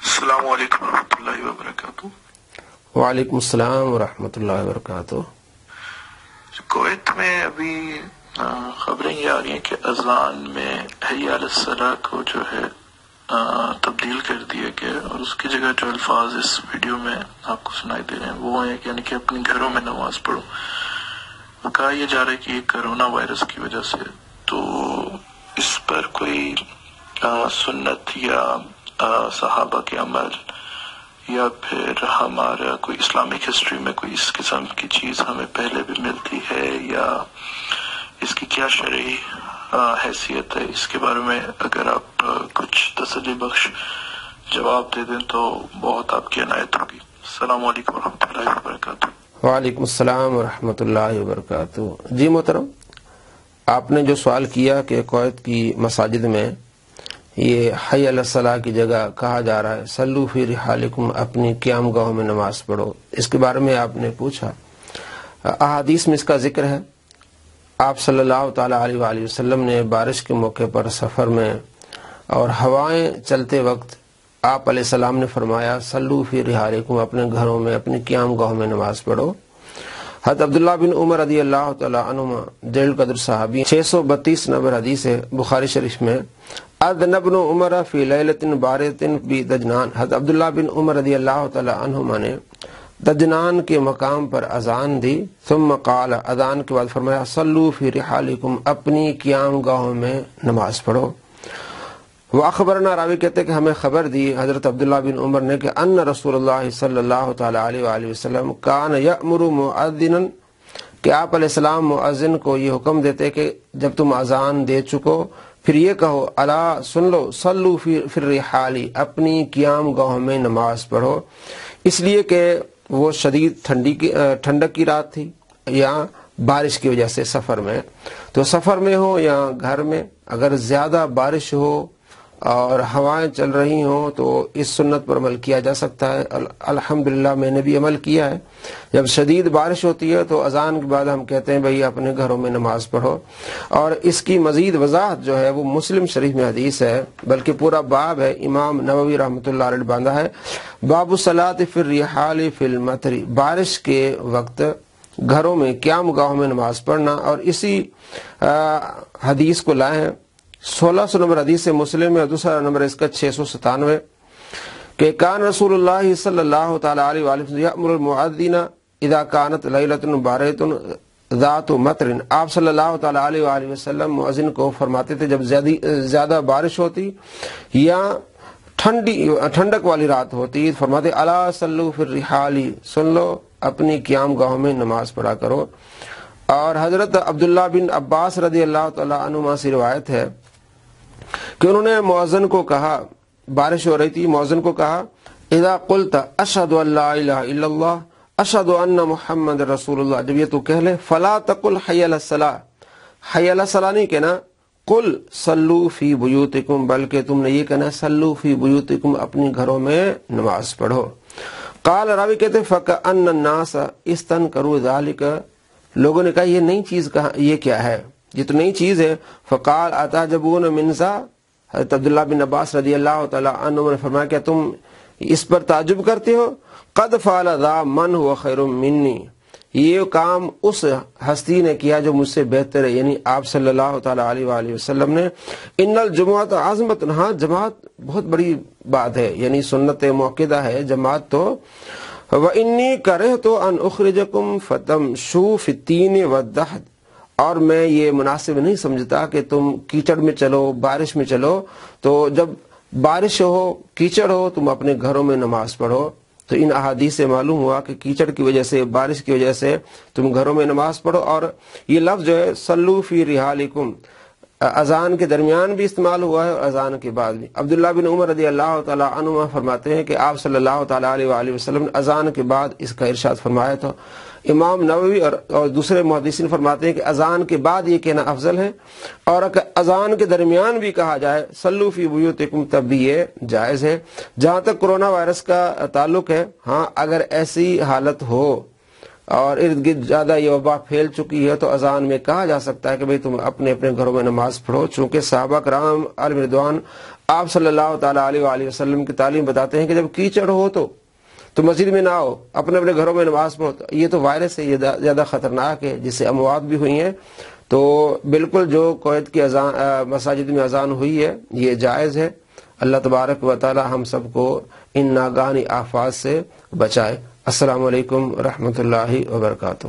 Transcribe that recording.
السلام علیکم ورحمۃ اللہ وبرکاتہ۔ وعلیکم السلام ورحمۃ اللہ وبرکاتہ۔ کویت میں ابھی خبریں یہ آ رہی ہیں کہ اذان میں حی علی الصلاۃ کو جو ہے تبدیل کر دیا گیا، اور اس کی جگہ جو الفاظ اس ویڈیو میں آپ کو سنائی دے رہے ہیں وہ ہیں یعنی کہ اپنے گھروں میں نماز پڑھو۔ کہا یہ جا رہا ہے کہ یہ کرونا وائرس کی وجہ سے، تو اس پر کوئی سنت یا صحابہ کے عمل یا پھر ہمارا کوئی اسلامک ہسٹری میں کوئی اس قسم کی چیز ہمیں پہلے بھی ملتی ہے، یا اس کی کیا شرعی حیثیت ہے؟ اس کے بارے میں اگر آپ کچھ تسلی بخش جواب دے دیں تو بہت آپ کی عنایت ہوگی۔ السلام علیکم ورحمۃ اللہ وبرکاتہ۔ وعلیکم السلام ورحمۃ اللہ وبرکاتہ۔ جی محترم، آپ نے جو سوال کیا کہ کویت کی مساجد میں یہ حی علی الصلاۃ کی جگہ کہا جا رہا ہے صلو فی رحالکم، اپنی قیام گاہوں میں نماز پڑھو، اس کے بارے میں آپ نے پوچھا۔ احادیث میں اس کا ذکر ہے۔ آپ صلی اللہ تعالی علیہ وآلہ وسلم نے بارش کے موقع پر سفر میں اور ہوائیں چلتے وقت آپ علیہ السلام نے فرمایا صلو فی رحالکم، اپنے گھروں میں اپنی قیام گاہوں میں نماز پڑھو۔ حضرت عبداللہ بن عمر رضی اللہ تعالی عنہما جلیل القدر صحابی، 632 نمبر حدیث ہے بخاری شریف میں، اذن ابن عمر فی لیلۃ بارۃ بدجنان، حضرت عبداللہ بن عمر رضی اللہ تعالی عنہما نے دجنان کے مقام پر اذان دی، ثم قال، اذان کے بعد فرمایا صلو فی رحالکم، اپنی قیام گاہوں میں نماز پڑھو۔ واخبرنا، راوی کہتے ہیں کہ ہمیں خبر دی حضرت عبداللہ بن عمر نے کہ ان رسول اللہ صلی اللہ تعالی علیہ وآلہ وسلم کان یأمر مؤذنا، کہ آپ علیہ السلام مؤذن کو یہ حکم دیتے کہ جب تم اذان دے چکو پھر یہ کہو الا سن لو صلو فی الرحال، اپنی قیام گاہوں میں نماز پڑھو، اس لیے کہ وہ شدید ٹھنڈک کی رات تھی یا بارش کی وجہ سے سفر میں، تو سفر میں ہو یا گھر میں اگر زیادہ بارش ہو اور ہوائیں چل رہی ہوں تو اس سنت پر عمل کیا جا سکتا ہے۔ الحمدللہ میں نے بھی عمل کیا ہے، جب شدید بارش ہوتی ہے تو اذان کے بعد ہم کہتے ہیں بھئی اپنے گھروں میں نماز پڑھو، اور اس کی مزید وضاحت جو ہے وہ مسلم شریف میں حدیث ہے، بلکہ پورا باب ہے، امام نووی رحمۃ اللہ علیہ باندھا ہے، باب الصلاۃ فی الرحال فی المطر، بارش کے وقت گھروں میں قیام گاہوں میں نماز پڑھنا، اور اسی حدیث کو لائے ہیں 1600 نمبر حدیث ہے مسلم میں، اور دوسرا نمبر اس کا 697، کہ کان رسول اللہ صلی اللہ تعالی علیہ وآلہ وسلم یأمر المؤذن اذا کانت لیلۃ بارۃ ذات مطر، آپ صلی اللہ تعالی علیہ وآلہ وسلم مؤذن کو فرماتے تھے جب زیادہ بارش ہوتی یا ٹھنڈک والی رات ہوتی، فرماتے الا صلو فی الرحال، سن لو اپنی قیام گاہوں میں نماز پڑھا کرو۔ اور حضرت عبداللہ بن عباس رضی اللہ تعالی عنہما سے روایت ہے کہ انہوں نے مؤذن کو کہا، بارش ہو رہی تھی، مؤذن کو کہا اذا قلت اشہد ان لا الہ الا اللہ اشہد ان محمد رسول اللہ، جب یہ تو کہہ لے فلا تقل حی علی الصلاۃ، حی علی الصلاۃ نہیں کہنا، قل صلو فی بیوتکم، بلکہ تم نے یہ کہنا صلو فی بیوتکم، اپنی گھروں میں نماز پڑھو۔ قال، راوی کہتے فکأن الناس استنکروا ذلک، لوگوں نے کہا یہ نئی چیز کہاں، یہ کیا ہے، یہ تو نئی چیز ہے۔ فقال اتعجبون من ذا، حضرت عبداللہ بن عباس رضی اللہ تعالی عنہ نے فرمایا کہ تم اس پر تعجب کرتے ہو، قد فعل ذا من هو خیر منی، یہ کام اس ہستی نے کیا جو مجھ سے بہتر ہے، یعنی آپ صلی اللہ تعالی علیہ وآلہ وسلم نے۔ ان الجمعۃ عظمۃ، ہاں جماعت بہت بڑی بات ہے، یعنی سنت موقدہ ہے جماعت تو۔ وانی کرہت ان اخرجکم فتمشوا فی الطین والدحد، اور میں یہ مناسب نہیں سمجھتا کہ تم کیچڑ میں چلو، بارش میں چلو، تو جب بارش ہو کیچڑ ہو تم اپنے گھروں میں نماز پڑھو۔ تو ان احادیث سے معلوم ہوا کہ کیچڑ کی وجہ سے، بارش کی وجہ سے تم گھروں میں نماز پڑھو، اور یہ لفظ جو ہے صلو فی رحالکم اذان کے درمیان بھی استعمال ہوا ہے اور اذان کے بعد بھی۔ عبداللہ بن عمر رضی اللہ تعالی عنہ فرماتے ہیں کہ آپ صلی اللہ تعالی علیہ وآلہ وسلم نے اذان کے بعد اس کا ارشاد فرمایا تھا۔ امام نووی اور دوسرے محدثین فرماتے ہیں کہ اذان کے بعد یہ کہنا افضل ہے، اور اگر اذان کے درمیان بھی کہا جائے صلو فی بیوتکم تب بھی یہ جائز ہے۔ جہاں تک کرونا وائرس کا تعلق ہے، ہاں اگر ایسی حالت ہو اور ارد گرد زیادہ یہ وبا پھیل چکی ہے تو اذان میں کہا جا سکتا ہے کہ بھئی تم اپنے اپنے گھروں میں نماز پڑھو، چونکہ صحابہ کرام علیہ رضوان آپ صلی اللہ تعالی علیہ وآلہ وسلم کی تعلیم بتاتے ہیں کہ جب کیچڑ ہو تو مسجد میں نہ آؤ، اپنے اپنے گھروں میں نماز پڑھو۔ یہ تو وائرس ہے، یہ زیادہ خطرناک ہے، جس سے اموات بھی ہوئی ہیں۔ تو بالکل جو کویت کی مساجد میں اذان ہوئی ہے یہ جائز ہے۔ اللہ تبارک و تعالی ہم سب کو ان ناگہانی آفات سے بچائے۔ السلام علیکم ورحمۃ اللہ وبرکاتہ۔